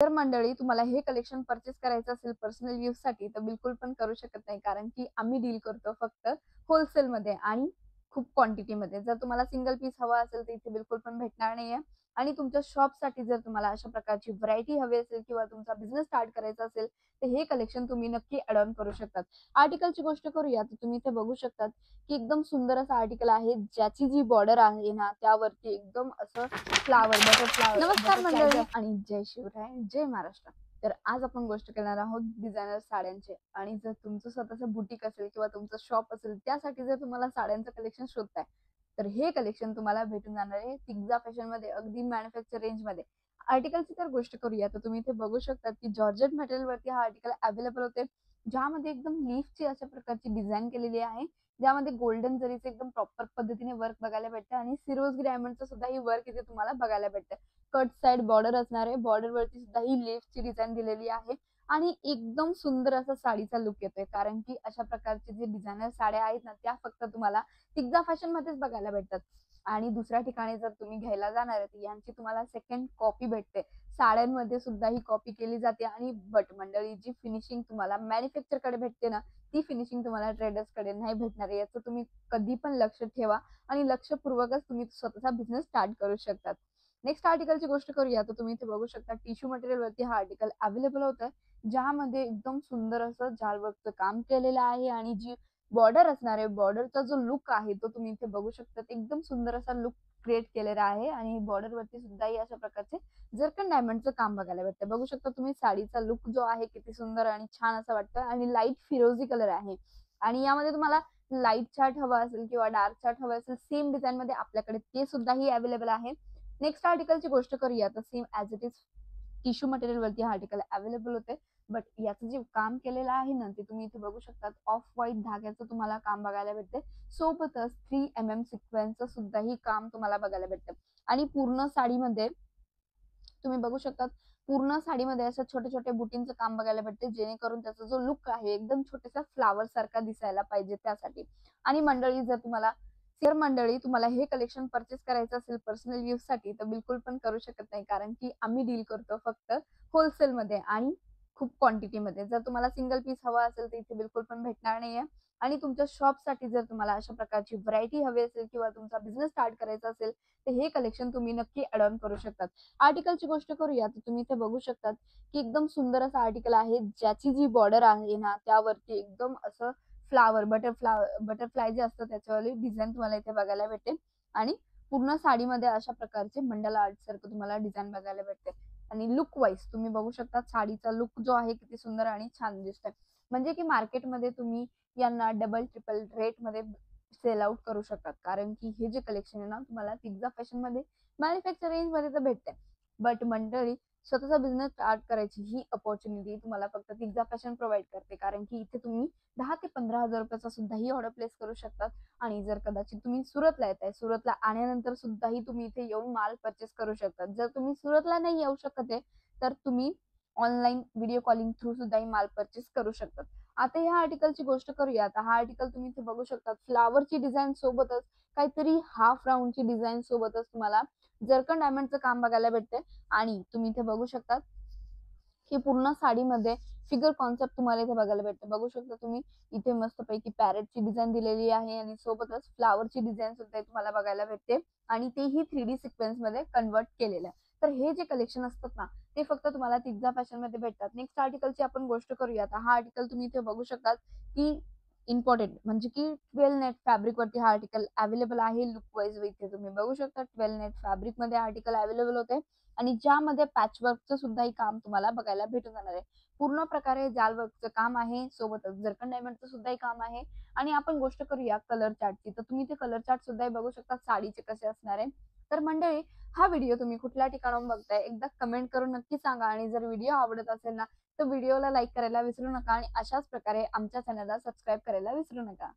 जर मंडळी तुम्हाला हे कलेक्शन परचेस करायचं असेल पर्सनल यूज साठी तर बिलकुल पण करू शकत नाही, कारण की आम्ही डील करतो फक्त होलसेल मध्ये आणि खूप क्वांटिटी मध्ये। जर तुम्हाला सिंगल पीस हवा असेल तर इथे बिलकुल पण भेटणार नाहीये। आणि तुमच्या शॉप साठी जर तुम्हाला अशा प्रकारची व्हरायटी हवी असेल किंवा तुमचा बिझनेस स्टार्ट करायचा असेल तर हे कलेक्शन तुम्ही नक्की ऍड ऑन करू शकतात। आर्टिकलची गोष्ट करूया तर तुम्ही इथे बघू शकतात की एकदम सुंदर असं आर्टिकल आहे, ज्याची जी बॉर्डर आहे ना त्यावरती एकदम असं फ्लावर बटरफ्लाय नमस्कार बटरफ्लाय मंडळी. आणि जय शिवराय जय महाराष्ट्र। तर आज आपण गोष्ट करणार आहोत डिझायनर साड्यांचे। आणि जर तुमचं स्वतःचं बुटीक असेल किंवा तुमचं शॉप असेल त्यासाठी जर तुम्हाला साड्यांचं कलेक्शन शोधताय तर हे कलेक्शन तुम्हाला भेटून जाणार आहे तिग्जा फॅशन मध्ये, अगदी मॅन्युफॅक्चर रेंज मध्ये। आर्टिकलची तर गोष्ट करूया तर तुम्ही इथे बघू शकता की जॉर्जेट मटेरियल वरती हा आर्टिकल अवेलेबल होते, ज्यामध्ये एकदम लीफची अशा प्रकारची डिझाईन केलेली आहे, ज्यामध्ये गोल्डन जरीचे एकदम प्रॉपर पद्धतीने वर्क बघायला भेटतं आणि सिरोस्की डायमंडचं सुद्धा ही वर्क इथे तुम्हाला बघायला भेटतं। कट साइड बॉर्डर असणार आहे, बॉर्डर वरती सुद्धा ही लेसची डिझाईन दिलेली आहे आणि एकदम सुंदर असा साडीचा लुक येतोय, कारण की अशा प्रकारचे जे डिझायनर साड्या आहेत ना त्या फक्त तुम्हाला तिग्जा फॅशन मध्येच बघायला भेटतात। आणि दुसऱ्या ठिकाणी जर तुम्ही घ्यायला जाणार आहे यांची तुम्हाला सेकंड कॉपी भेटते, साड्यांमध्ये सुद्धा ही कॉपी केली जाते। आणि बट मंडळी जी फिनिशिंग तुम्हाला मॅन्युफॅक्चर कडे भेटते ना ती फिनिशिंग तुम्हाला ट्रेडर्स कडे नाही भेटणार आहे, याचं तुम्ही कधी पण लक्ष ठेवा आणि लक्षपूर्वकच तुम्ही स्वतःचा बिझनेस स्टार्ट करू शकतात। नेक्स्ट आर्टिकलची गोष्ट करूया तर तुम्ही इथे बघू शकता टिश्यू मटेरियल वरती हा आर्टिकल अवेलेबल होतं, ज्यामध्ये एकदम सुंदर असं जाल वर्कचं काम केलेलं आहे आणि जी बॉर्डर असणार आहे, बॉर्डरचा जो लुक आहे तो तुम्ही इथे बघू शकता, एकदम सुंदर असा लुक क्रिएट केलेला आहे। आणि बॉर्डर वरती सुद्धा अशा प्रकारचे जरकन डायमंडचं काम बघायला भेटतं। बघू शकता तुम्ही साडीचा लुक जो आहे किती सुंदर आणि छान असं वाटतं आणि लाईट फिरोजी कलर आहे। आणि यामध्ये तुम्हाला लाईट चार्ट हवा असेल किंवा डार्क चार्ट हवा असेल सेम डिझाईन मध्ये आपल्याकडे ते सुद्धाही अवेलेबल आहे। नेक्स्ट आर्टिकलची गोष्ट करूया तर same as it is tissue material वरती हा आर्टिकल अवेलेबल होते, बट याचं जे काम केलेलं आहे ना ते तुम्ही इथे बघू शकता, ऑफ व्हाईट धाग्याचं तुम्हाला काम बघायला भेटते, सोबतच 3 mm सिक्वेन्सचं सुद्धाही काम तुम्हाला बघायला भेटतं। आणि पूर्ण साडीमध्ये तुम्ही बघू शकता पूर्ण साडीमध्ये असं छोटे छोटे बुटींचं काम बघायला भेटते, जेणेकरून त्याचा जो लुक आहे एकदम छोट्याशा फ्लावर सारखा दिसायला पाहिजे त्यासाठी। आणि मंडळी जर तुम्हाला हे कलेक्शन परचेस करायचं असेल पर्सनल यूज साठी तर बिलकुल पण करू शकत नाही, कारण की आम्ही डील करतो फक्त होलसेल मध्ये आणि खूप क्वांटिटी मध्ये। जर तुम्हाला सिंगल पीस हवा असेल तर इथे बिलकुल पण भेटणार नाहीये। आणि तुमच्या शॉप साठी जर तुम्हाला अशा प्रकारची व्हरायटी हवी असेल किंवा तुमचा बिझनेस स्टार्ट करायचा असेल तर हे कलेक्शन तुम्ही नक्की ऍड ऑन करू शकतात। आर्टिकलची गोष्ट करूया तर तुम्ही इथे बघू शकतात की एकदम सुंदर असं आर्टिकल आहे, ज्याची जी बॉर्डर आहे ना त्यावरती एकदम असं फ्लावर बटरफ्लाय जे असतं त्याच्यावाली डिझाईन तुम्हाला इथे बघायला भेटेल। आणि पूर्ण साडीमध्ये अशा प्रकारचे मंडला आर्ट सारखं तुम्हाला डिझाईन बघायला भेटते। आणि लुक वाईज तुम्ही बघू शकता साडीचा लुक जो आहे किती सुंदर आणि छान दिसतोय, म्हणजे की मार्केटमध्ये तुम्ही यांना डबल ट्रिपल रेट मध्ये सेल आउट करू शकतात, कारण की हे जे कलेक्शन आहे ना तुम्हाला तिग्जा फॅशन मध्ये मॅन्युफॅक्चर रेंज मध्ये तर भेटते। बट मंडळी स्वतःचा बिझनेस स्टार्ट करायची ही अपॉर्च्युनिटी तुम्हाला फक्त तिग्जा फॅशन प्रोव्हाइड करते, कारण की इथे तुम्ही 10 ते 15 हजार रुपयाचा सुद्धाही ऑर्डर प्लेस करू शकतात। आणि जर कदाचित तुम्ही सुरतला येताय, सुरतला आल्यानंतर सुद्धाही तुम्ही इथे येऊन माल परचेस करू शकतात। जर तुम्ही सुरतला नाही येऊ शकत आहे तर तुम्ही ऑनलाईन व्हिडिओ कॉलिंग थ्रू सुद्धा माल परचेस करू शकतात। आता ह्या आर्टिकलची गोष्ट करूया, आता हा आर्टिकल तुम्ही इथे बघू शकता फ्लावरची डिझाईन सोबतच काहीतरी हाफ राऊंडची डिझाईन सोबतच तुम्हाला जरकन डायमंडचं काम बघायला भेटते। आणि तुम्ही इथे बघू शकता ही पूर्ण साडीमध्ये फिगर कॉन्सेप्ट तुम्हाला इथे बघायला भेटतं। बघू शकता तुम्ही इथे मस्तपैकी पॅरेटची डिझाईन दिलेली आहे आणि सोबतच फ्लावरची डिझाईन सुद्धा तुम्हाला बघायला भेटते आणि तेही 3D सिक्वेन्स मध्ये कन्वर्ट केलेलं आहे। तर हे जे कलेक्शन असतात ना ते फक्त तुम्हाला तिग्जा फॅशन मध्ये भेटतात। नेक्स्ट आर्टिकलची आपण गोष्ट करूया, हा आर्टिकल तुम्ही इथे बघू शकता की इम्पॉर्टंट म्हणजे की 12 नेट फॅब्रिक वरती हा आर्टिकल अवेलेबल आहे। लुक वाईज इथे तुम्ही बघू शकता 12 नेट फॅब्रिक मध्ये आर्टिकल अवेलेबल होते आणि ज्यामध्ये पॅचवर्कचं सुद्धाही काम तुम्हाला बघायला भेटून जाणार आहे। पूर्ण प्रकारे जाल वर्कचं काम आहे, सोबतच जरकन डायमंडचं सुद्धाही काम आहे। आणि आपण गोष्ट करूया कलर चार्टची तर तुम्ही ते कलर चार्ट सुद्धा बघू शकता साडीचे कसे असणार आहे। तर मंडळी हा व्हिडिओ तुम्ही कुठल्या ठिकाणाहून बघताय एकदा कमेंट करून नक्की सांगा, आणि जर व्हिडिओ आवडत असेल ना तर व्हिडिओला लाईक करायला विसरू नका आणि अशाच प्रकारे आमच्या चॅनलला सबस्क्राईब करायला विसरू नका।